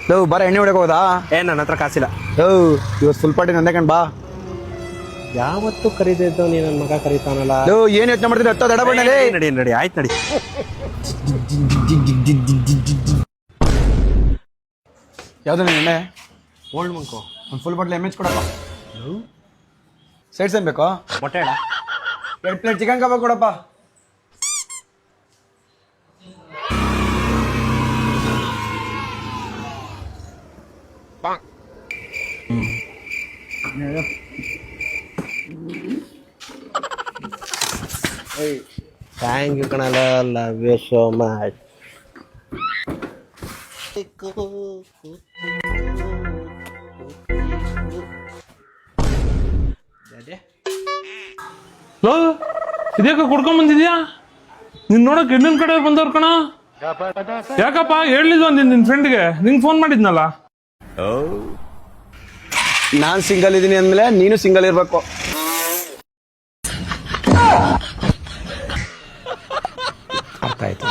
Love ಬರ ಎಣ್ಣೆ ಹೊಡಕ್ ಹೋದಾ? ನನ್ನ ಹತ್ರ ಕಾಸಿಲ್ಲ. ಲವ್ ಇವತ್ತು ಫುಲ್ ಪಾರ್ಟಿ ನಂದೇ ಕಣ್ ಬಾ. ಯಾವತ್ತು ಕರೀತಿದ್ದವ್ ನೀ ನನ್ನ ಮಗ ಕರೀತಾನಲ್ಲ. ಲವ್ ಏನ್ ಯೋಚನೆ ಮಾಡ್ತಿದ್ದೆ ಹತ್ತೋ ದಡ ಬಣ್ಣಲ್ಲಿ. ನಡಿ ಆಯ್ತು ನಡಿ. ಯಾವ್ದು ನೀನು ಎಣ್ಣೆ? ಓಲ್ಡ್ ಮಂಕು ಒಂದು ಫುಲ್ ಬಾಟ್ಲ್ ಎಮ್ ಎಚ್ ಕೊಡಪ್ಪ. ಸೈಡ್ಸ್ ಏನ್ ಬೇಕು? ಮೊಟ್ಟೆ 2 ಪ್ಲೇಟ್ ಚಿಕನ್ ಕಬಾಬ್ ಕೊಡಪ್ಪ. ಥ್ಯಾಂಕ್ ಯು ಕಣಲ್ಲ, ಲವ್ ಯು ಸೋ ಮಚ್. ಲೋ ಇದ್ಯಾಕ ಕುಡ್ಕೊಂಡ್ ಬಂದಿದ್ಯಾ? ನಿನ್ ನೋಡಕ್ ಹೆಣ್ಣಿನ ಕಡೆ ಬಂದವ್ರ ಕಣ. ಯಾಕಪ್ಪ ಹೇಳಿದ್ವ ನಿನ್ ಫ್ರೆಂಡ್ಗೆ? ನಿಂಗೆ ಫೋನ್ ಮಾಡಿದ್ನಲ್ಲ. ನಾನ್ ಸಿಂಗಲ್ ಇದೀನಿ ಅಂದ್ಮೇಲೆ ನೀನು ಸಿಂಗಲ್ ಇರ್ಬೇಕು. ಅರ್ಥ ಆಯ್ತು.